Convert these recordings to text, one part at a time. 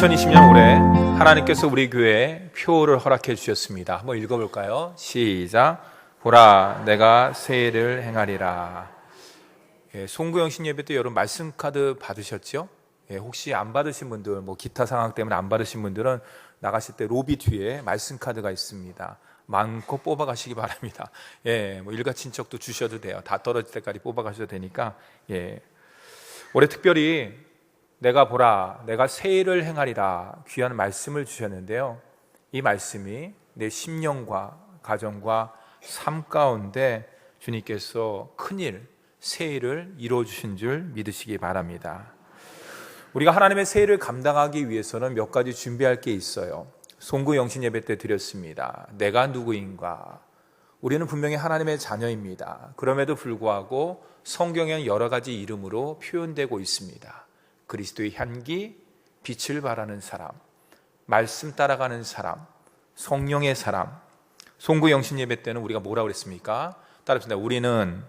2020년 올해 하나님께서 우리 교회에 표를 허락해 주셨습니다. 한번 읽어볼까요? 시작. 보라, 내가 새 일을 행하리라. 송구영신 예배 때 여러분 말씀 카드 받으셨죠? 혹시 안 받으신 분들, 기타 상황 때문에 안 받으신 분들은 나가실 때 로비 뒤에 말씀 카드가 있습니다. 마음껏 뽑아가시기 바랍니다. 일가 친척도 주셔도 돼요. 다 떨어질 때까지 뽑아가셔도 되니까. 올해 특별히 내가 보라, 내가 새 일을 행하리라 귀한 말씀을 주셨는데요. 이 말씀이 내 심령과 가정과 삶 가운데 주님께서 큰일, 새 일을 이루어주신 줄 믿으시기 바랍니다. 우리가 하나님의 새 일을 감당하기 위해서는 몇 가지 준비할 게 있어요. 송구 영신 예배 때 드렸습니다. 내가 누구인가? 우리는 분명히 하나님의 자녀입니다. 그럼에도 불구하고 성경에는 여러 가지 이름으로 표현되고 있습니다. 그리스도의 향기, 빛을 발하는 사람, 말씀 따라가는 사람, 성령의 사람. 송구 영신 예배 때는 우리가 뭐라고 그랬습니까? 따라합시다. 우리는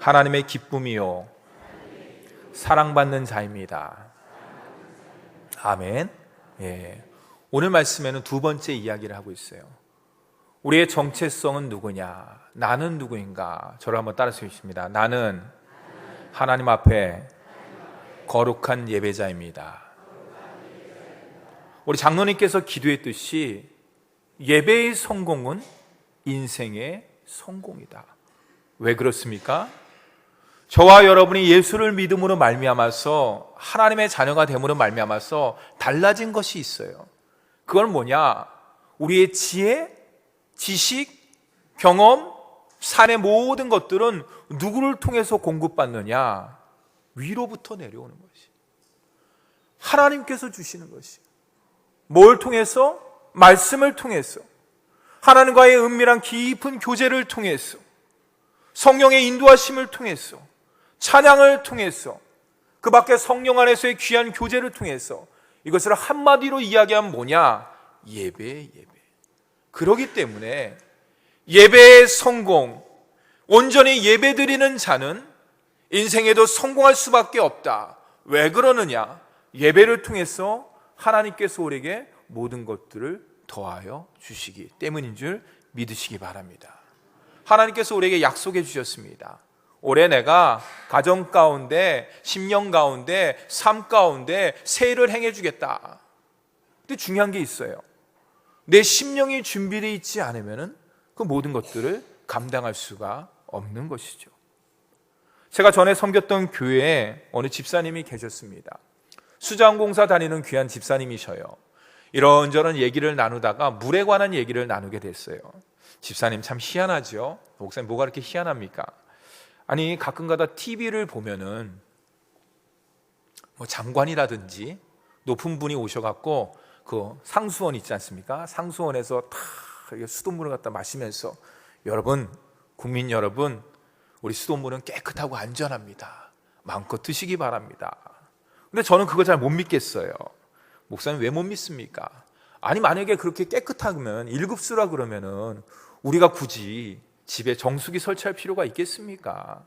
하나님의 기쁨이요 사랑받는 자입니다. 아멘. 오늘 말씀에는 두 번째 이야기를 하고 있어요. 우리의 정체성은 누구냐? 나는 누구인가? 저를 한번 따라서 주십니다. 나는 하나님 앞에 거룩한 예배자입니다. 우리 장로님께서 기도했듯이 예배의 성공은 인생의 성공이다. 왜 그렇습니까? 저와 여러분이 예수를 믿음으로 말미암아서 하나님의 자녀가 됨으로 말미암아서 달라진 것이 있어요. 그건 뭐냐? 우리의 지혜, 지식, 경험, 삶의 모든 것들은 누구를 통해서 공급받느냐? 위로부터 내려오는 것이, 하나님께서 주시는 것이. 뭘 통해서? 말씀을 통해서, 하나님과의 은밀한 깊은 교제를 통해서, 성령의 인도하심을 통해서, 찬양을 통해서, 그 밖에 성령 안에서의 귀한 교제를 통해서. 이것을 한마디로 이야기하면 뭐냐? 예배의 예배. 그렇기 때문에 예배의 성공, 온전히 예배드리는 자는 인생에도 성공할 수밖에 없다. 왜 그러느냐? 예배를 통해서 하나님께서 우리에게 모든 것들을 더하여 주시기 때문인 줄 믿으시기 바랍니다. 하나님께서 우리에게 약속해 주셨습니다. 올해 내가 가정 가운데, 심령 가운데, 삶 가운데 새 일을 행해 주겠다. 근데 중요한 게 있어요. 내 심령이 준비되어 있지 않으면 그 모든 것들을 감당할 수가 없는 것이죠. 제가 전에 섬겼던 교회에 어느 집사님이 계셨습니다. 수자원공사 다니는 귀한 집사님이셔요. 이런저런 얘기를 나누다가 물에 관한 얘기를 나누게 됐어요. 집사님 참 희한하죠? 목사님 뭐가 그렇게 희한합니까? 아니 가끔가다 TV를 보면은 장관이라든지 높은 분이 오셔갖고 그 상수원 있지 않습니까? 상수원에서 다 수돗물을 갖다 마시면서 여러분, 국민 여러분, 우리 수돗물은 깨끗하고 안전합니다. 마음껏 드시기 바랍니다. 근데 저는 그거 잘 못 믿겠어요. 목사님 왜 못 믿습니까? 아니 만약에 그렇게 깨끗하면 1급수라 그러면은 우리가 굳이 집에 정수기 설치할 필요가 있겠습니까?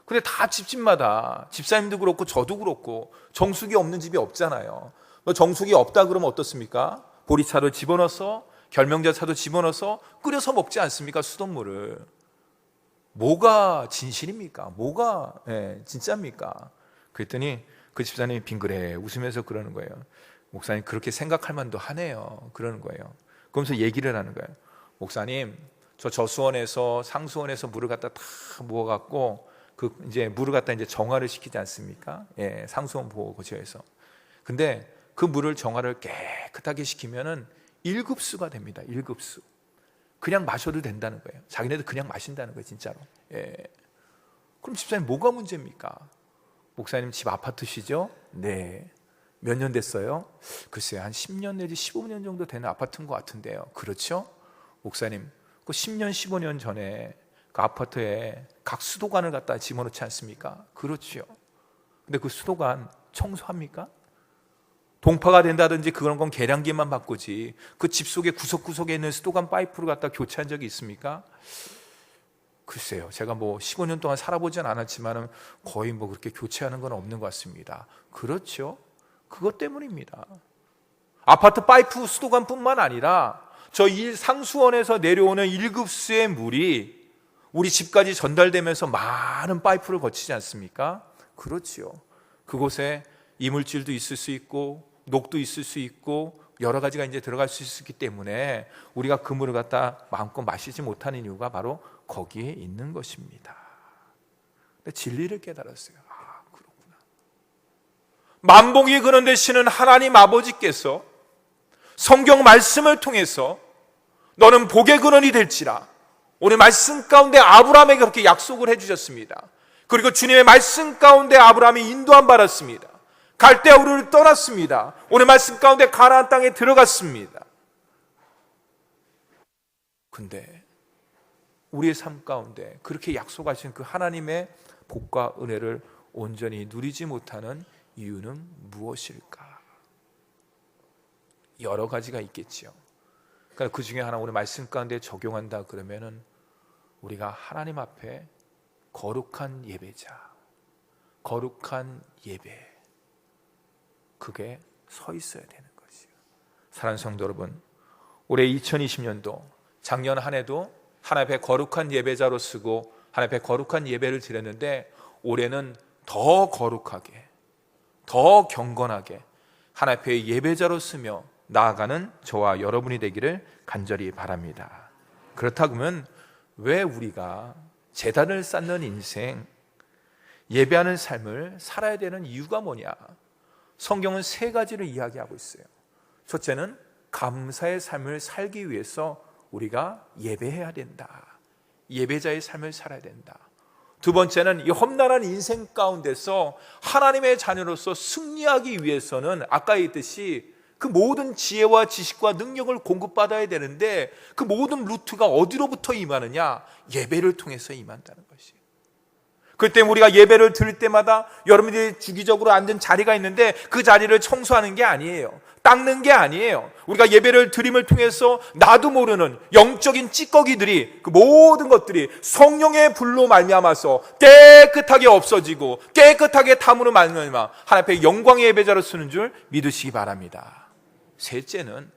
근데 다 집집마다 집사님도 그렇고 저도 그렇고 정수기 없는 집이 없잖아요. 정수기 없다 그러면 어떻습니까? 보리차도 집어넣어서 결명자차도 집어넣어서 끓여서 먹지 않습니까? 수돗물을. 뭐가 진실입니까? 뭐가 진짜입니까? 그랬더니 그 집사님이 빙그레 웃으면서 그러는 거예요. 목사님 그렇게 생각할 만도 하네요. 그러는 거예요. 그러면서 얘기를 하는 거예요. 목사님 저 저수원에서 상수원에서 물을 갖다 다 모아갖고 이제 물을 갖다 이제 정화를 시키지 않습니까? 상수원 보호구조에서. 근데 그 물을 정화를 깨끗하게 시키면은 1급수가 됩니다. 1급수. 그냥 마셔도 된다는 거예요. 자기네들 그냥 마신다는 거예요. 진짜로. 그럼 집사님 뭐가 문제입니까? 목사님 집 아파트시죠? 네. 몇 년 됐어요? 글쎄요 한 10년 내지 15년 정도 되는 아파트인 것 같은데요. 그렇죠? 목사님 그 10년 15년 전에 그 아파트에 각 수도관을 갖다 집어넣지 않습니까? 그렇죠. 근데 그 수도관 청소합니까? 동파가 된다든지 그런 건 계량기만 바꾸지 그 집 속에 구석구석에 있는 수도관 파이프를 갖다 교체한 적이 있습니까? 글쎄요, 제가 15년 동안 살아보진 않았지만 거의 그렇게 교체하는 건 없는 것 같습니다. 그렇죠? 그것 때문입니다. 아파트 파이프 수도관뿐만 아니라 저 상수원에서 내려오는 1급수의 물이 우리 집까지 전달되면서 많은 파이프를 거치지 않습니까? 그렇지요. 그곳에 이물질도 있을 수 있고 녹도 있을 수 있고 여러 가지가 이제 들어갈 수 있기 때문에 우리가 그 물을 갖다 마음껏 마시지 못하는 이유가 바로 거기에 있는 것입니다. 근데 진리를 깨달았어요. 아, 그렇구나. 만복이 그런 되시는 하나님 아버지께서 성경 말씀을 통해서 너는 복의 근원이 될지라 오늘 말씀 가운데 아브라함에게 그렇게 약속을 해주셨습니다. 그리고 주님의 말씀 가운데 아브라함이 인도함 받았습니다. 갈대아 우르를 떠났습니다. 오늘 말씀 가운데 가나안 땅에 들어갔습니다. 근데 우리의 삶 가운데 그렇게 약속하신 그 하나님의 복과 은혜를 온전히 누리지 못하는 이유는 무엇일까? 여러 가지가 있겠지요. 그러니까 그 중에 하나 오늘 말씀 가운데 적용한다 그러면은 우리가 하나님 앞에 거룩한 예배자, 거룩한 예배, 그게 서 있어야 되는 것이에요. 사랑하는 성도 여러분, 올해 2020년도 작년 한 해도 하나님 앞에 거룩한 예배자로 쓰고 하나님 앞에 거룩한 예배를 드렸는데 올해는 더 거룩하게, 더 경건하게 하나님 앞에 예배자로 쓰며 나아가는 저와 여러분이 되기를 간절히 바랍니다. 그렇다면 왜 우리가 제단을 쌓는 인생, 예배하는 삶을 살아야 되는 이유가 뭐냐? 성경은 세 가지를 이야기하고 있어요. 첫째는 감사의 삶을 살기 위해서 우리가 예배해야 된다. 예배자의 삶을 살아야 된다. 두 번째는 이 험난한 인생 가운데서 하나님의 자녀로서 승리하기 위해서는 아까 얘기했듯이 그 모든 지혜와 지식과 능력을 공급받아야 되는데 그 모든 루트가 어디로부터 임하느냐? 예배를 통해서 임한다는 것이에요. 그때 우리가 예배를 드릴 때마다 여러분들이 주기적으로 앉은 자리가 있는데 그 자리를 청소하는 게 아니에요. 닦는 게 아니에요. 우리가 예배를 드림을 통해서 나도 모르는 영적인 찌꺼기들이 그 모든 것들이 성령의 불로 말미암아서 깨끗하게 없어지고 깨끗하게 탐으로 말미암아 하나님 앞에 영광의 예배자로 쓰는 줄 믿으시기 바랍니다. 셋째는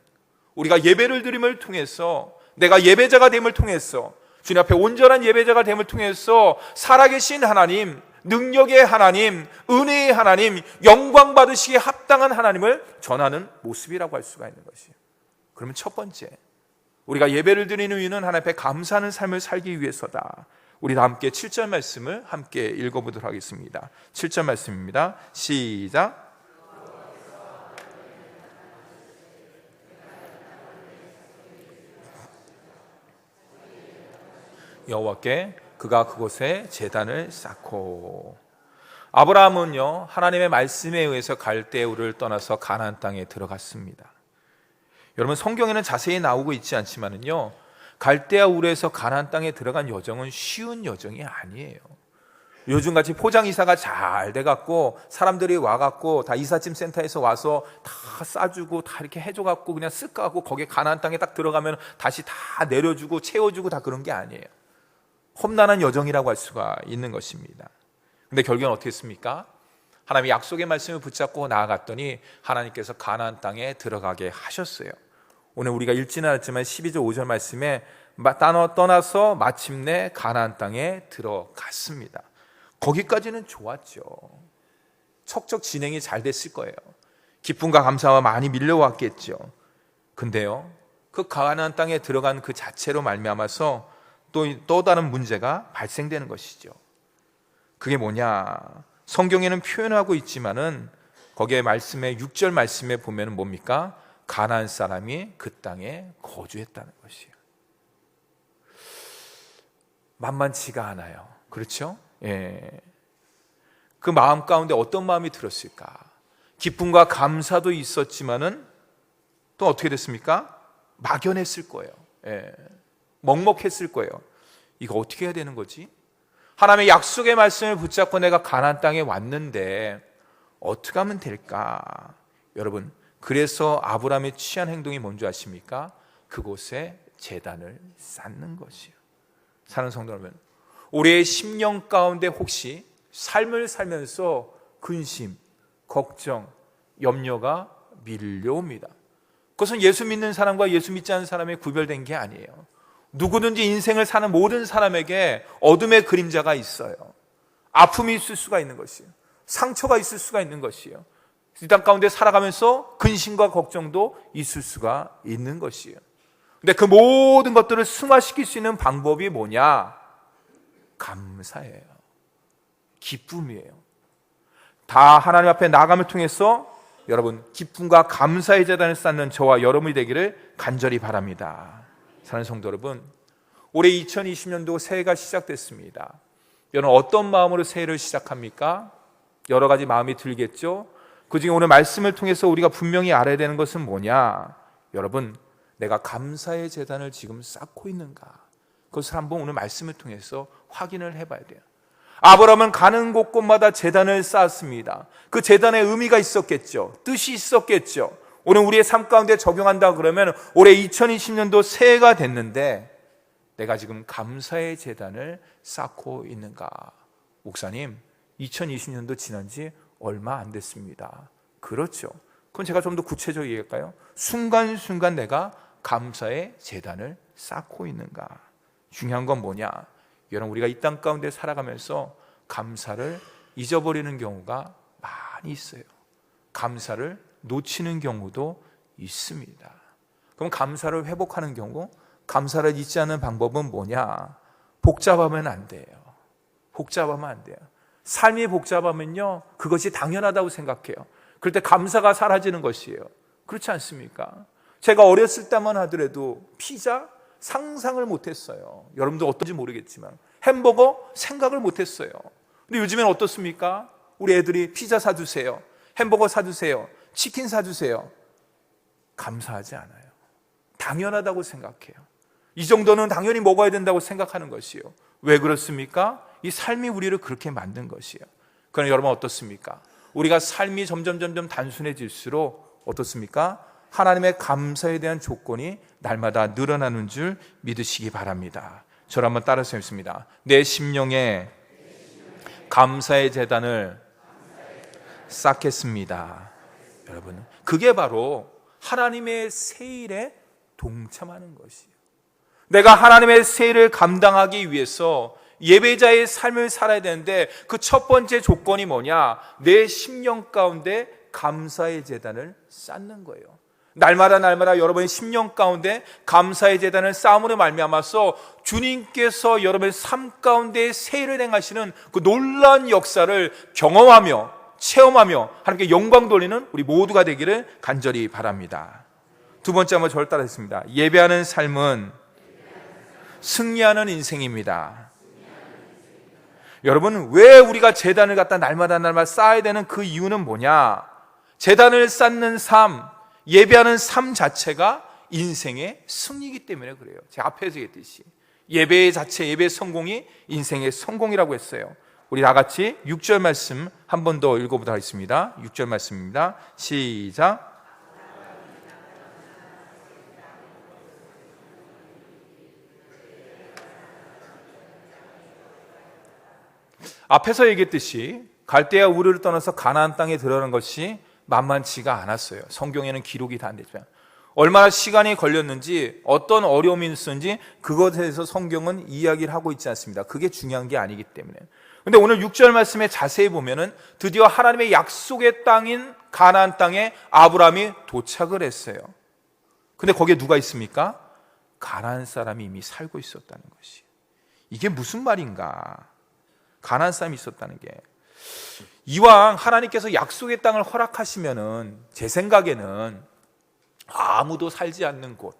우리가 예배를 드림을 통해서 내가 예배자가 됨을 통해서 주님 앞에 온전한 예배자가 됨을 통해서 살아계신 하나님, 능력의 하나님, 은혜의 하나님, 영광 받으시기에 합당한 하나님을 전하는 모습이라고 할 수가 있는 것이에요. 그러면 첫 번째, 우리가 예배를 드리는 이유는 하나님 앞에 감사하는 삶을 살기 위해서다. 우리 다 함께 7절 말씀을 함께 읽어보도록 하겠습니다. 7절 말씀입니다. 시작. 여호와께 그가 그곳에 제단을 쌓고. 아브라함은요 하나님의 말씀에 의해서 갈대아 우르를 떠나서 가나안 땅에 들어갔습니다. 여러분 성경에는 자세히 나오고 있지 않지만은요 갈대아 우르에서 가나안 땅에 들어간 여정은 쉬운 여정이 아니에요. 요즘같이 포장 이사가 잘 돼갖고 사람들이 와갖고 다 이삿짐 센터에서 와서 다 싸주고 다 이렇게 해줘갖고 그냥 쓱 가고 거기에 가나안 땅에 딱 들어가면 다시 다 내려주고 채워주고 다 그런 게 아니에요. 험난한 여정이라고 할 수가 있는 것입니다. 근데 결국은 어떻게 했습니까? 하나님이 약속의 말씀을 붙잡고 나아갔더니 하나님께서 가나안 땅에 들어가게 하셨어요. 오늘 우리가 읽지는 않았지만 12절 5절 말씀에 떠나서 마침내 가나안 땅에 들어갔습니다. 거기까지는 좋았죠. 척척 진행이 잘 됐을 거예요. 기쁨과 감사와 많이 밀려왔겠죠. 근데요 그 가나안 땅에 들어간 그 자체로 말미암아서 또 다른 문제가 발생되는 것이죠. 그게 뭐냐? 성경에는 표현하고 있지만은 거기에 말씀에 6절 말씀에 보면은 뭡니까? 가나안 사람이 그 땅에 거주했다는 것이에요. 만만치가 않아요. 그렇죠? 예. 그 마음 가운데 어떤 마음이 들었을까? 기쁨과 감사도 있었지만은 또 어떻게 됐습니까? 막연했을 거예요. 예. 먹먹했을 거예요. 이거 어떻게 해야 되는 거지? 하나님의 약속의 말씀을 붙잡고 내가 가나안 땅에 왔는데 어떻게 하면 될까? 여러분, 그래서 아브라함의 취한 행동이 뭔지 아십니까? 그곳에 제단을 쌓는 것이에요. 사는 성도 여러분, 우리의 심령 가운데 혹시 삶을 살면서 근심, 걱정, 염려가 밀려옵니다. 그것은 예수 믿는 사람과 예수 믿지 않는 사람의 구별된 게 아니에요. 누구든지 인생을 사는 모든 사람에게 어둠의 그림자가 있어요. 아픔이 있을 수가 있는 것이에요. 상처가 있을 수가 있는 것이에요. 이 땅 가운데 살아가면서 근심과 걱정도 있을 수가 있는 것이에요. 근데 그 모든 것들을 승화시킬 수 있는 방법이 뭐냐? 감사예요. 기쁨이에요. 다 하나님 앞에 나아감을 통해서 여러분 기쁨과 감사의 제단을 쌓는 저와 여러분이 되기를 간절히 바랍니다. 사랑하는 성도 여러분, 올해 2020년도 새해가 시작됐습니다. 여러분 어떤 마음으로 새해를 시작합니까? 여러 가지 마음이 들겠죠. 그중에 오늘 말씀을 통해서 우리가 분명히 알아야 되는 것은 뭐냐? 여러분, 내가 감사의 제단을 지금 쌓고 있는가? 그것을 한번 오늘 말씀을 통해서 확인을 해봐야 돼요. 아브라함은 가는 곳곳마다 제단을 쌓았습니다. 그 제단에 의미가 있었겠죠. 뜻이 있었겠죠. 오늘 우리의 삶 가운데 적용한다 그러면 올해 2020년도 새해가 됐는데 내가 지금 감사의 제단을 쌓고 있는가? 목사님, 2020년도 지난 지 얼마 안 됐습니다. 그렇죠. 그럼 제가 좀 더 구체적으로 얘기할까요? 순간순간 내가 감사의 제단을 쌓고 있는가? 중요한 건 뭐냐? 여러분 우리가 이 땅 가운데 살아가면서 감사를 잊어버리는 경우가 많이 있어요. 감사를 놓치는 경우도 있습니다. 그럼 감사를 회복하는 경우, 감사를 잊지 않는 방법은 뭐냐? 복잡하면 안 돼요. 복잡하면 안 돼요. 삶이 복잡하면요, 그것이 당연하다고 생각해요. 그럴 때 감사가 사라지는 것이에요. 그렇지 않습니까? 제가 어렸을 때만 하더라도 피자 상상을 못했어요. 여러분도 어떤지 모르겠지만 햄버거 생각을 못했어요. 근데 요즘엔 어떻습니까? 우리 애들이 피자 사주세요, 햄버거 사주세요, 치킨 사주세요. 감사하지 않아요. 당연하다고 생각해요. 이 정도는 당연히 먹어야 된다고 생각하는 것이에요. 왜 그렇습니까? 이 삶이 우리를 그렇게 만든 것이에요. 그러나 여러분 어떻습니까? 우리가 삶이 점점 단순해질수록 어떻습니까? 하나님의 감사에 대한 조건이 날마다 늘어나는 줄 믿으시기 바랍니다. 저를 한번 따라서 읽습니다. 내 심령에 감사의 제단을 쌓겠습니다. 여러분, 그게 바로 하나님의 세일에 동참하는 것이에요. 내가 하나님의 세일을 감당하기 위해서 예배자의 삶을 살아야 되는데 그 첫 번째 조건이 뭐냐? 내 심령 가운데 감사의 제단을 쌓는 거예요. 날마다 여러분의 심령 가운데 감사의 제단을 쌓음으로 말미암아서 주님께서 여러분의 삶 가운데 세일을 행하시는 그 놀라운 역사를 경험하며 체험하며 하나님께 영광 돌리는 우리 모두가 되기를 간절히 바랍니다. 두 번째 한번 저를 따라했습니다. 예배하는 삶은 승리하는 인생입니다. 여러분, 왜 우리가 제단을 갖다 날마다 쌓아야 되는 그 이유는 뭐냐? 제단을 쌓는 삶, 예배하는 삶 자체가 인생의 승리이기 때문에 그래요. 제가 앞에서 얘기했듯이 예배 자체, 예배 성공이 인생의 성공이라고 했어요. 우리 다 같이 6절 말씀 한 번 더 읽어보도록 하겠습니다. 6절 말씀입니다. 시작. 앞에서 얘기했듯이 갈대아 우르를 떠나서 가나안 땅에 들어가는 것이 만만치가 않았어요. 성경에는 기록이 다 안 되지만 얼마나 시간이 걸렸는지 어떤 어려움이 있었는지 그것에 대해서 성경은 이야기를 하고 있지 않습니다. 그게 중요한 게 아니기 때문에. 근데 오늘 6절 말씀에 자세히 보면은 드디어 하나님의 약속의 땅인 가나안 땅에 아브라함이 도착을 했어요. 근데 거기에 누가 있습니까? 가나안 사람이 이미 살고 있었다는 것이. 이게 무슨 말인가? 가나안 사람이 있었다는 게, 이왕 하나님께서 약속의 땅을 허락하시면은 제 생각에는 아무도 살지 않는 곳,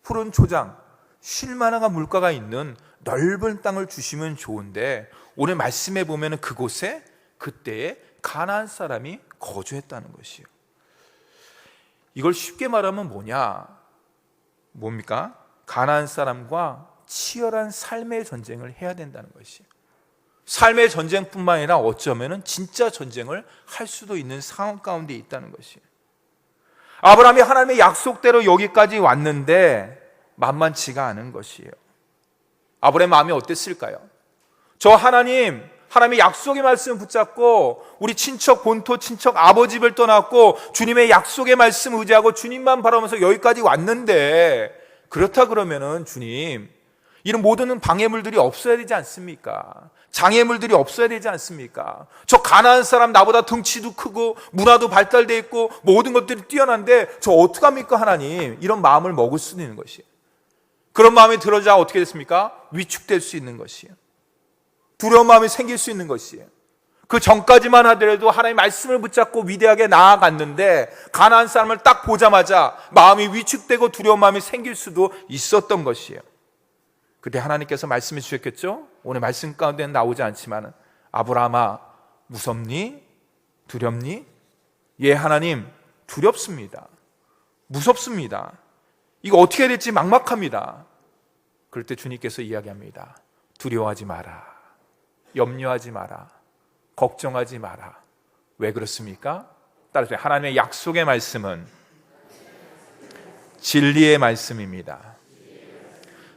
푸른 초장, 쉴만한 물가가 있는 넓은 땅을 주시면 좋은데 오늘 말씀해 보면은 그곳에 그때에 가나안 사람이 거주했다는 것이에요. 이걸 쉽게 말하면 뭡니까? 가나안 사람과 치열한 삶의 전쟁을 해야 된다는 것이에요. 삶의 전쟁뿐만 아니라 어쩌면 진짜 전쟁을 할 수도 있는 상황 가운데 있다는 것이에요. 아브라함이 하나님의 약속대로 여기까지 왔는데 만만치가 않은 것이에요. 아브라함의 마음이 어땠을까요? 저 하나님 하나님의 약속의 말씀을 붙잡고 우리 친척, 본토 친척, 아버지 집을 떠났고 주님의 약속의 말씀 의지하고 주님만 바라보면서 여기까지 왔는데, 그렇다 그러면은 주님, 이런 모든 방해물들이 없어야 되지 않습니까? 장애물들이 없어야 되지 않습니까? 저 가난한 사람, 나보다 덩치도 크고 문화도 발달되어 있고 모든 것들이 뛰어난데 저 어떡합니까 하나님? 이런 마음을 먹을 수 있는 것이에요. 그런 마음이 들어자 어떻게 됐습니까? 위축될 수 있는 것이에요. 두려운 마음이 생길 수 있는 것이에요. 그 전까지만 하더라도 하나님의 말씀을 붙잡고 위대하게 나아갔는데 가난한 사람을 딱 보자마자 마음이 위축되고 두려운 마음이 생길 수도 있었던 것이에요. 그때 하나님께서 말씀해 주셨겠죠? 오늘 말씀 가운데는 나오지 않지만, 아브라함아 무섭니? 두렵니? 예, 하나님 두렵습니다. 무섭습니다. 이거 어떻게 될지 막막합니다. 그럴 때 주님께서 이야기합니다. 두려워하지 마라. 염려하지 마라. 걱정하지 마라. 왜 그렇습니까? 따라서 하나님의 약속의 말씀은 진리의 말씀입니다.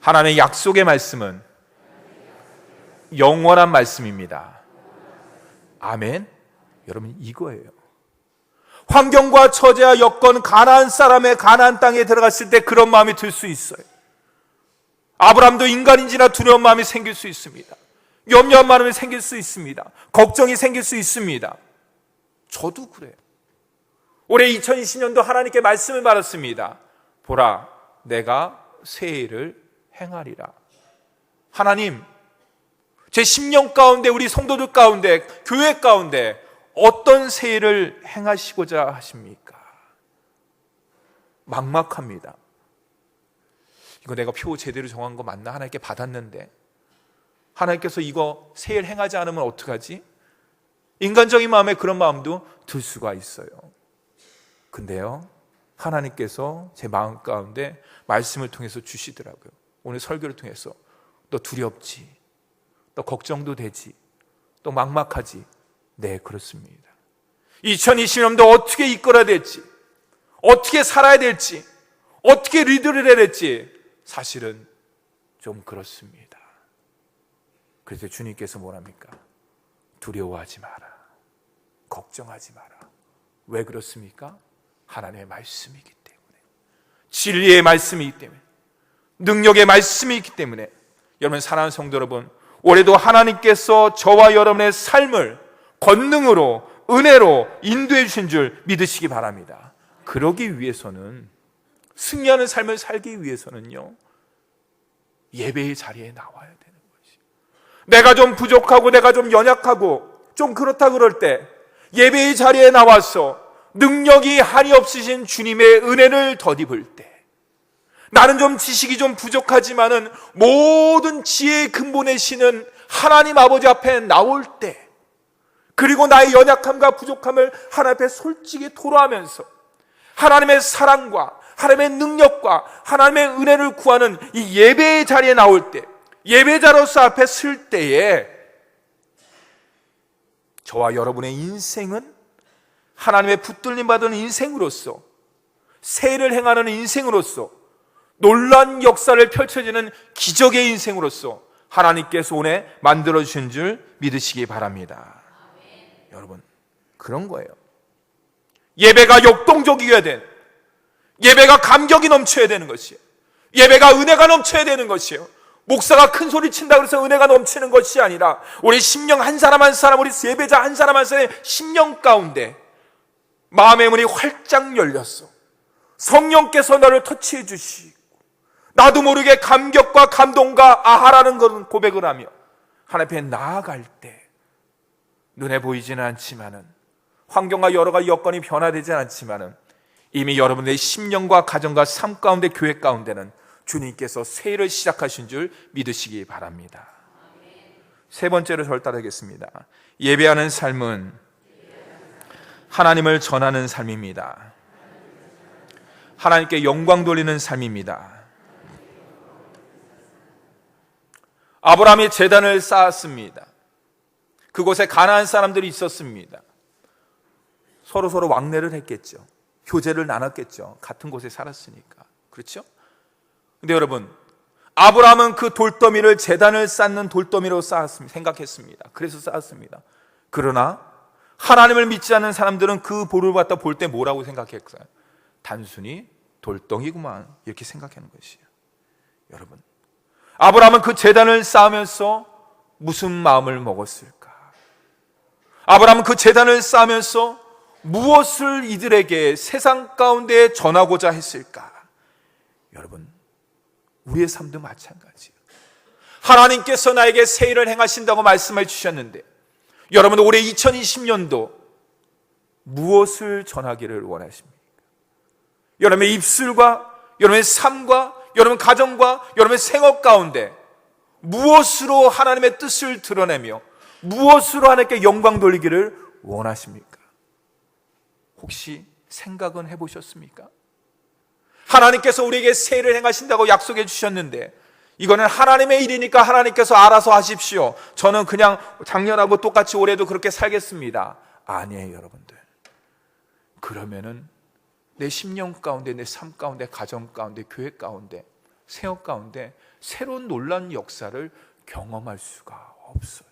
하나님의 약속의 말씀은 영원한 말씀입니다. 아멘. 여러분, 이거예요. 환경과 처제와 여건, 가나안 사람의 가나안 땅에 들어갔을 때 그런 마음이 들 수 있어요. 아브라함도 인간인지라 두려운 마음이 생길 수 있습니다. 염려한 마음이 생길 수 있습니다. 걱정이 생길 수 있습니다. 저도 그래요. 올해 2020년도 하나님께 말씀을 받았습니다. 보라, 내가 새 일을 행하리라. 하나님, 제 10년 가운데, 우리 성도들 가운데, 교회 가운데 어떤 새 일을 행하시고자 하십니까? 막막합니다. 이거 내가 표 제대로 정한 거 맞나? 하나님께 받았는데 하나님께서 이거 새 일 행하지 않으면 어떡하지? 인간적인 마음에 그런 마음도 들 수가 있어요. 근데요, 하나님께서 제 마음 가운데 말씀을 통해서 주시더라고요. 오늘 설교를 통해서 너 두렵지? 너 걱정도 되지? 또 막막하지? 네, 그렇습니다. 2020년도 어떻게 이끌어야 될지, 어떻게 살아야 될지, 어떻게 리드를 해야 될지 사실은 좀 그렇습니다. 그래서 주님께서 뭐랍니까? 두려워하지 마라. 걱정하지 마라. 왜 그렇습니까? 하나님의 말씀이기 때문에, 진리의 말씀이기 때문에, 능력의 말씀이 있기 때문에. 여러분, 사랑하는 성도 여러분, 올해도 하나님께서 저와 여러분의 삶을 권능으로, 은혜로 인도해 주신 줄 믿으시기 바랍니다. 그러기 위해서는, 승리하는 삶을 살기 위해서는요, 예배의 자리에 나와야 되는 것이. 내가 좀 부족하고 내가 좀 연약하고 좀 그렇다 그럴 때 예배의 자리에 나와서 능력이 한이 없으신 주님의 은혜를 덧입을 때, 나는 좀 지식이 좀 부족하지만은 모든 지혜의 근본의 신은 하나님 아버지 앞에 나올 때, 그리고 나의 연약함과 부족함을 하나님 앞에 솔직히 토로하면서 하나님의 사랑과 하나님의 능력과 하나님의 은혜를 구하는 이 예배의 자리에 나올 때, 예배자로서 앞에 설 때에 저와 여러분의 인생은 하나님의 붙들림 받은 인생으로서, 세를 행하는 인생으로서, 놀라운 역사를 펼쳐지는 기적의 인생으로서 하나님께서 오늘 만들어주신 줄 믿으시기 바랍니다. 여러분, 그런 거예요. 예배가 역동적이어야 돼. 예배가 감격이 넘쳐야 되는 것이에요. 예배가 은혜가 넘쳐야 되는 것이에요. 목사가 큰 소리 친다 그래서 은혜가 넘치는 것이 아니라 우리 심령 한 사람 한 사람, 우리 예배자 한 사람 한 사람의 심령 가운데 마음의 문이 활짝 열렸어. 성령께서 너를 터치해 주시고 나도 모르게 감격과 감동과 아하라는 것은 고백을 하며 하나님 앞에 나아갈 때, 눈에 보이지는 않지만은, 환경과 여러 가지 여건이 변화되지 않지만은 이미 여러분의 심령과 가정과 삶 가운데, 교회 가운데는 주님께서 새해를 시작하신 줄 믿으시기 바랍니다. 세 번째로 저를 따르겠습니다. 예배하는 삶은 하나님을 전하는 삶입니다. 하나님께 영광 돌리는 삶입니다. 아브라함이 제단을 쌓았습니다. 그곳에 가나안 사람들이 있었습니다. 서로 왕래를 했겠죠. 효제를 나눴겠죠. 같은 곳에 살았으니까. 그렇죠? 근데 여러분, 아브라함은 그 돌더미를 제단을 쌓는 돌더미로 생각했습니다. 그래서 쌓았습니다. 그러나 하나님을 믿지 않는 사람들은 그 볼을 갖다 볼 때 뭐라고 생각했어요? 단순히 돌덩이구만, 이렇게 생각하는 것이에요. 여러분, 아브라함은 그 제단을 쌓으면서 무슨 마음을 먹었을까? 아브라함은 그 제단을 쌓으면서 무엇을 이들에게 세상 가운데 전하고자 했을까? 여러분, 우리의 삶도 마찬가지예요. 하나님께서 나에게 새 일을 행하신다고 말씀해 주셨는데, 여러분 올해 2020년도 무엇을 전하기를 원하십니까? 여러분의 입술과 여러분의 삶과 여러분 가정과 여러분의 생업 가운데 무엇으로 하나님의 뜻을 드러내며 무엇으로 하나님께 영광 돌리기를 원하십니까? 혹시 생각은 해보셨습니까? 하나님께서 우리에게 새 일을 행하신다고 약속해 주셨는데, 이거는 하나님의 일이니까 하나님께서 알아서 하십시오, 저는 그냥 작년하고 똑같이 올해도 그렇게 살겠습니다, 아니에요. 여러분들, 그러면은 내 10년 가운데, 내 삶 가운데, 가정 가운데, 교회 가운데, 생업 가운데 새로운 놀라운 역사를 경험할 수가 없어요.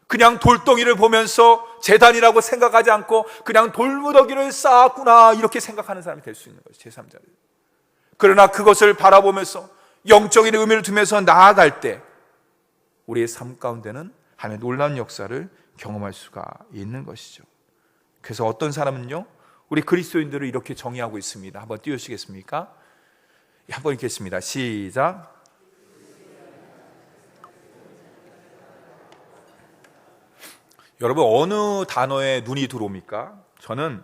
그냥 돌덩이를 보면서 제단이라고 생각하지 않고 그냥 돌무더기를 쌓았구나, 이렇게 생각하는 사람이 될 수 있는 거죠, 제3자를. 그러나 그것을 바라보면서 영적인 의미를 두면서 나아갈 때 우리의 삶 가운데는 하나님의 놀라운 역사를 경험할 수가 있는 것이죠. 그래서 어떤 사람은요, 우리 그리스도인들을 이렇게 정의하고 있습니다. 한번 띄우시겠습니까? 한번 읽겠습니다. 시작. 여러분, 어느 단어에 눈이 들어옵니까? 저는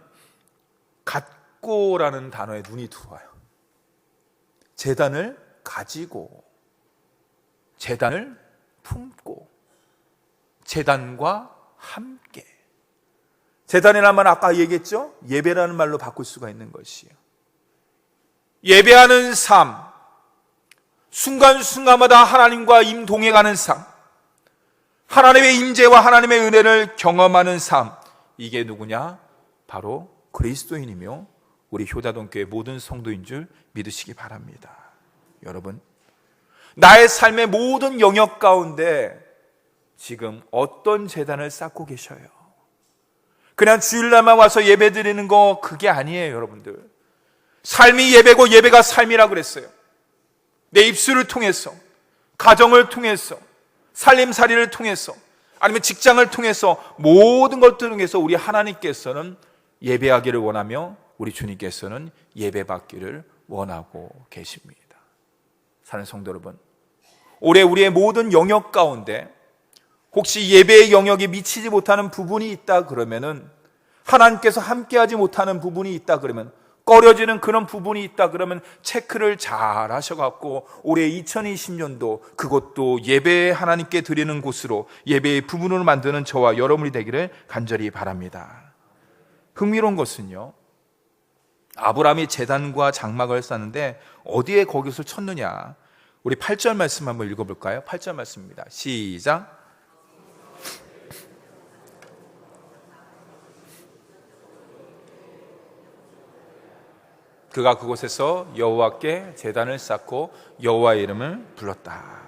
갖고라는 단어에 눈이 들어와요. 제단을 가지고, 제단을 품고, 제단과 함께. 제단이라는 말은 아까 얘기했죠? 예배라는 말로 바꿀 수가 있는 것이에요. 예배하는 삶, 순간순간마다 하나님과 임동해가는 삶, 하나님의 임재와 하나님의 은혜를 경험하는 삶, 이게 누구냐? 바로 그리스도인이며 우리 효다동교회 모든 성도인 줄 믿으시기 바랍니다. 여러분, 나의 삶의 모든 영역 가운데 지금 어떤 제단을 쌓고 계셔요? 그냥 주일날만 와서 예배 드리는 거, 그게 아니에요. 여러분들, 삶이 예배고 예배가 삶이라고 그랬어요. 내 입술을 통해서, 가정을 통해서, 살림살이를 통해서, 아니면 직장을 통해서, 모든 것들을 통해서 우리 하나님께서는 예배하기를 원하며 우리 주님께서는 예배받기를 원하고 계십니다. 사랑하는 성도 여러분, 올해 우리의 모든 영역 가운데 혹시 예배의 영역에 미치지 못하는 부분이 있다 그러면은, 하나님께서 함께하지 못하는 부분이 있다 그러면, 꺼려지는 그런 부분이 있다 그러면 체크를 잘 하셔갖고 올해 2020년도 그것도 예배 하나님께 드리는 곳으로, 예배의 부분으로 만드는 저와 여러분이 되기를 간절히 바랍니다. 흥미로운 것은요, 아브라함이 제단과 장막을 쌓는데 어디에 거기서 쳤느냐? 우리 8절 말씀 한번 읽어볼까요? 8절 말씀입니다. 시작. 그가 그곳에서 여호와께 제단을 쌓고 여호와의 이름을 불렀다.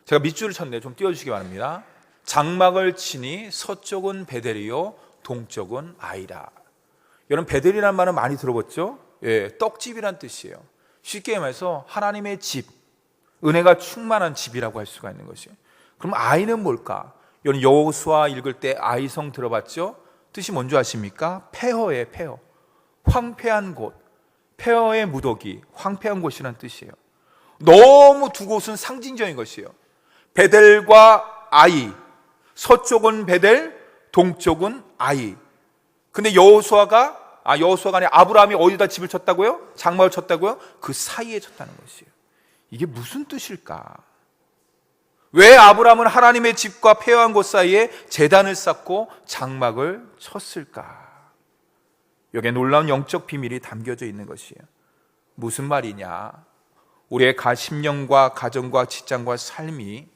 제가 밑줄을 쳤네요. 좀 띄워주시기 바랍니다. 장막을 치니 서쪽은 베델이요 동쪽은 아이라. 여러분, 베델이라는 말은 많이 들어봤죠? 예, 떡집이란 뜻이에요. 쉽게 말해서 하나님의 집, 은혜가 충만한 집이라고 할 수가 있는 것이에요. 그럼 아이는 뭘까? 여러분, 여호수아 읽을 때 아이성 들어봤죠? 뜻이 뭔지 아십니까? 폐허예요. 폐허, 황폐한 곳, 폐허의 무더기, 황폐한 곳이라는 뜻이에요. 너무 두 곳은 상징적인 것이에요. 베델과 아이, 서쪽은 베델, 동쪽은 아이. 근데 여호수아가 아니라 아브라함이 어디다 집을 쳤다고요? 장막을 쳤다고요? 그 사이에 쳤다는 것이에요. 이게 무슨 뜻일까? 왜 아브라함은 하나님의 집과 폐허한 곳 사이에 제단을 쌓고 장막을 쳤을까? 여기에 놀라운 영적 비밀이 담겨져 있는 것이에요. 무슨 말이냐? 우리의 심령과 가정과 직장과 삶이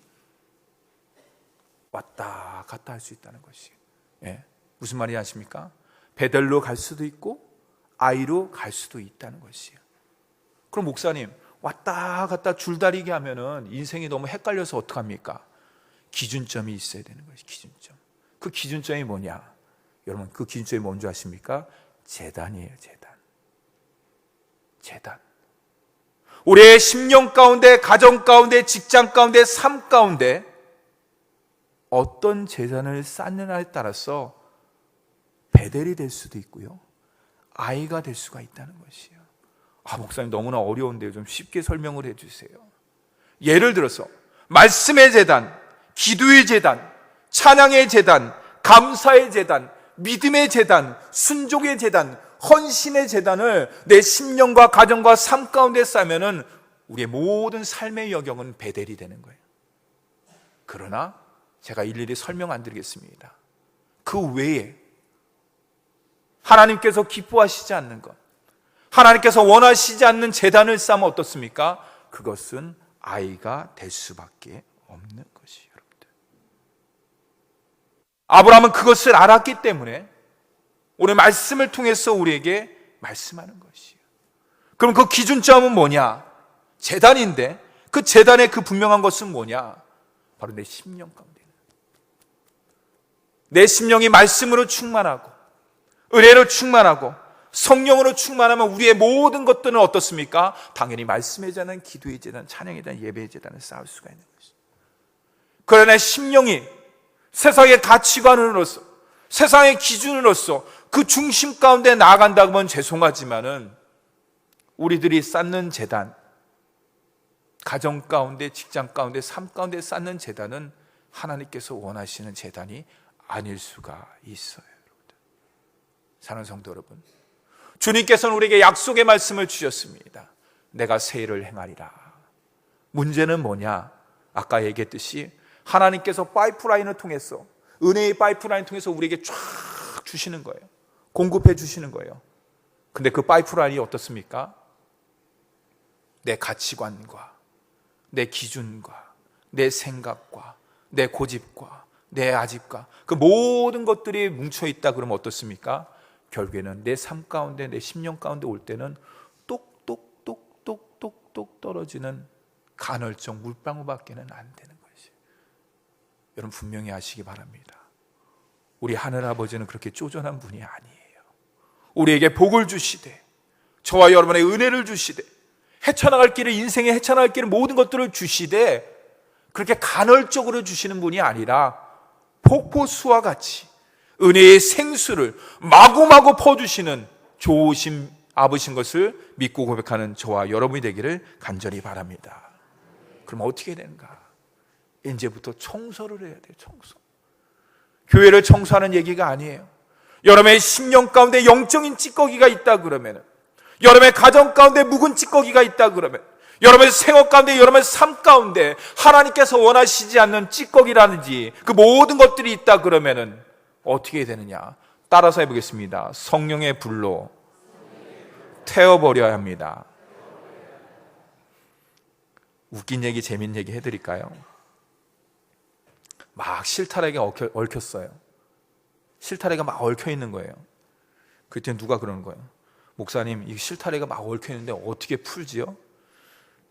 왔다 갔다 할 수 있다는 것이에요. 예. 무슨 말인지 아십니까? 베델로 갈 수도 있고 아이로 갈 수도 있다는 것이에요. 그럼 목사님, 왔다 갔다 줄다리기 하면은 인생이 너무 헷갈려서 어떡합니까? 기준점이 있어야 되는 것이 기준점. 그 기준점이 뭐냐? 여러분, 그 기준점이 뭔지 아십니까? 제단이에요. 제단. 우리의 심령 가운데, 가정 가운데, 직장 가운데, 삶 가운데 어떤 제단을 쌓느냐에 따라서 베델이 될 수도 있고요, 아이가 될 수가 있다는 것이에요. 목사님 너무나 어려운데요, 좀 쉽게 설명을 해주세요. 예를 들어서 말씀의 제단, 기도의 제단, 찬양의 제단, 감사의 제단, 믿음의 제단, 순종의 제단, 헌신의 제단을 내 심령과 가정과 삶 가운데 쌓으면은 우리의 모든 삶의 여경은 베델이 되는 거예요. 그러나 제가 일일이 설명 안 드리겠습니다. 그 외에 하나님께서 기뻐하시지 않는 것, 하나님께서 원하시지 않는 제단을 쌓으면 어떻습니까? 그것은 아이가 될 수밖에 없는 것이에요. 여러분들, 아브라함은 그것을 알았기 때문에 오늘 말씀을 통해서 우리에게 말씀하는 것이에요. 그럼 그 기준점은 뭐냐? 제단인데 그 제단의 그 분명한 것은 뭐냐? 바로 내 심령 가운데, 내 심령이 말씀으로 충만하고 은혜로 충만하고 성령으로 충만하면 우리의 모든 것들은 어떻습니까? 당연히 말씀의 제단, 기도의 제단, 찬양의 제단, 예배의 제단을 쌓을 수가 있는 것이죠. 그러나 심령이 세상의 가치관으로서, 세상의 기준으로서 그 중심 가운데 나아간다고 하면 죄송하지만은 우리들이 쌓는 제단, 가정 가운데, 직장 가운데, 삶 가운데 쌓는 제단은 하나님께서 원하시는 제단이 아닐 수가 있어요. 여러분들, 사랑하는 성도 여러분, 주님께서는 우리에게 약속의 말씀을 주셨습니다. 내가 새 일을 행하리라. 문제는 뭐냐? 아까 얘기했듯이 하나님께서 파이프라인을 통해서, 은혜의 파이프라인을 통해서 우리에게 쫙 주시는 거예요. 공급해 주시는 거예요. 근데 그 파이프라인이 어떻습니까? 내 가치관과 내 기준과 내 생각과 내 고집과 내 아집과 그 모든 것들이 뭉쳐있다 그러면 어떻습니까? 결국에는 내 삶 가운데, 내 심령 가운데 올 때는 똑똑똑똑똑똑 떨어지는 간헐적 물방울밖에는 안 되는 것이에요. 여러분, 분명히 아시기 바랍니다. 우리 하늘아버지는 그렇게 쪼잔한 분이 아니에요. 우리에게 복을 주시되, 저와 여러분의 은혜를 주시되, 헤쳐나갈 길을, 인생에 헤쳐나갈 길을 모든 것들을 주시되, 그렇게 간헐적으로 주시는 분이 아니라 폭포수와 같이 은혜의 생수를 마구마구 퍼주시는 좋으신 아버신 것을 믿고 고백하는 저와 여러분이 되기를 간절히 바랍니다. 그럼 어떻게 되는가? 이제부터 청소를 해야 돼요. 청소. 교회를 청소하는 얘기가 아니에요. 여러분의 심령 가운데 영적인 찌꺼기가 있다 그러면, 여러분의 가정 가운데 묵은 찌꺼기가 있다 그러면, 여러분의 생활 가운데, 여러분의 삶 가운데 하나님께서 원하시지 않는 찌꺼기라든지 그 모든 것들이 있다 그러면은 어떻게 되느냐? 따라서 해보겠습니다. 성령의 불로 태워버려야 합니다. 웃긴 얘기, 재밌는 얘기 해드릴까요? 막 실타래가 얽혔어요. 실타래가 막 얽혀있는 거예요. 그때 누가 그러는 거예요? 목사님, 이 실타래가 막 얽혀있는데 어떻게 풀지요?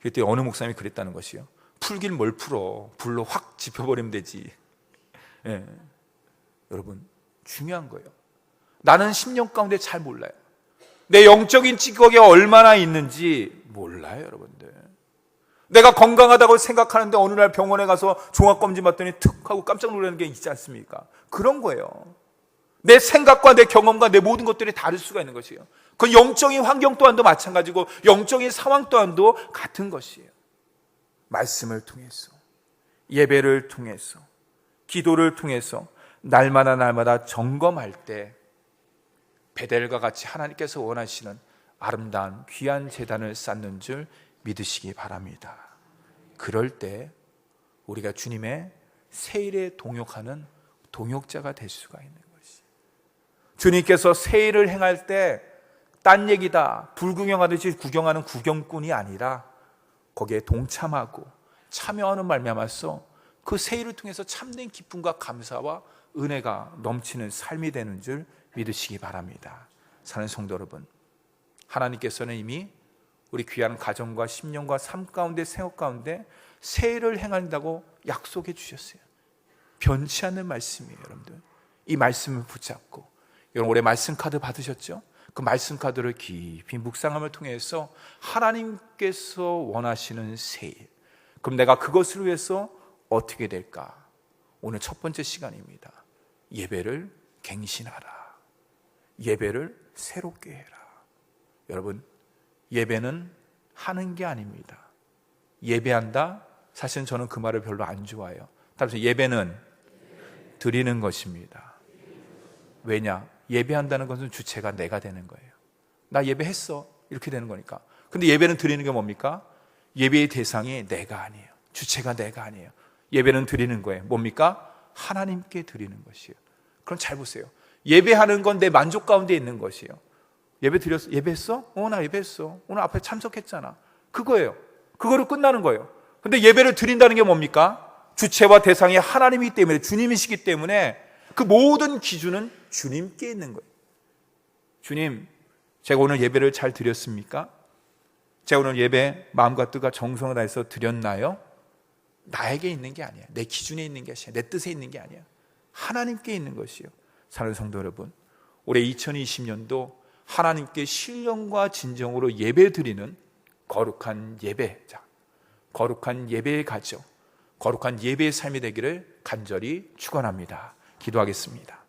그때 어느 목사님이 그랬다는 것이요. 풀길 뭘 풀어? 불로 확 짚어버리면 되지. 예. 여러분, 중요한 거예요. 나는 심령 가운데 잘 몰라요. 내 영적인 찌꺼기가 얼마나 있는지 몰라요, 여러분들. 내가 건강하다고 생각하는데 어느 날 병원에 가서 종합검진 받더니 툭 하고 깜짝 놀라는 게 있지 않습니까? 그런 거예요. 내 생각과 내 경험과 내 모든 것들이 다를 수가 있는 것이에요. 그 영적인 환경 또한도 마찬가지고 영적인 상황 또한도 같은 것이에요. 말씀을 통해서, 예배를 통해서, 기도를 통해서 날마다 점검할 때 베델과 같이 하나님께서 원하시는 아름다운 귀한 제단을 쌓는 줄 믿으시기 바랍니다. 그럴 때 우리가 주님의 새 일에 동역하는 동역자가 될 수가 있는 것이, 주님께서 새 일을 행할 때 딴 얘기다 불구경하듯이 구경하는 구경꾼이 아니라 거기에 동참하고 참여하는 말미암아서 그 새 일을 통해서 참된 기쁨과 감사와 은혜가 넘치는 삶이 되는 줄 믿으시기 바랍니다. 사랑하는 성도 여러분, 하나님께서는 이미 우리 귀한 가정과 심령과 삶 가운데 생활 가운데 세일을 행한다고 약속해 주셨어요. 변치 않는 말씀이에요. 여러분들, 이 말씀을 붙잡고, 여러분 올해 말씀 카드 받으셨죠? 그 말씀 카드를 깊이 묵상함을 통해서 하나님께서 원하시는 세일, 그럼 내가 그것을 위해서 어떻게 될까? 오늘 첫 번째 시간입니다. 예배를 갱신하라. 예배를 새롭게 해라. 여러분, 예배는 하는 게 아닙니다. 예배한다? 사실은 저는 그 말을 별로 안 좋아해요. 따라서 예배는 드리는 것입니다. 왜냐? 예배한다는 것은 주체가 내가 되는 거예요. 나 예배했어, 이렇게 되는 거니까. 근데 예배는 드리는 게 뭡니까? 예배의 대상이 내가 아니에요. 주체가 내가 아니에요. 예배는 드리는 거예요. 뭡니까? 하나님께 드리는 것이에요. 그럼 잘 보세요. 예배하는 건 내 만족 가운데 있는 것이에요. 예배했어? 나 예배했어. 오늘 앞에 참석했잖아. 그거예요. 그거로 끝나는 거예요. 근데 예배를 드린다는 게 뭡니까? 주체와 대상이 하나님이기 때문에, 주님이시기 때문에 그 모든 기준은 주님께 있는 거예요. 주님, 제가 오늘 예배를 잘 드렸습니까? 제가 오늘 예배 마음과 뜻과 정성을 다해서 드렸나요? 나에게 있는 게 아니야. 내 기준에 있는 게 아니야. 내 뜻에 있는 게 아니야. 하나님께 있는 것이요. 사랑하는 성도 여러분, 올해 2020년도 하나님께 신령과 진정으로 예배 드리는 거룩한 예배자, 거룩한 예배의 가정, 거룩한 예배의 삶이 되기를 간절히 축원합니다. 기도하겠습니다.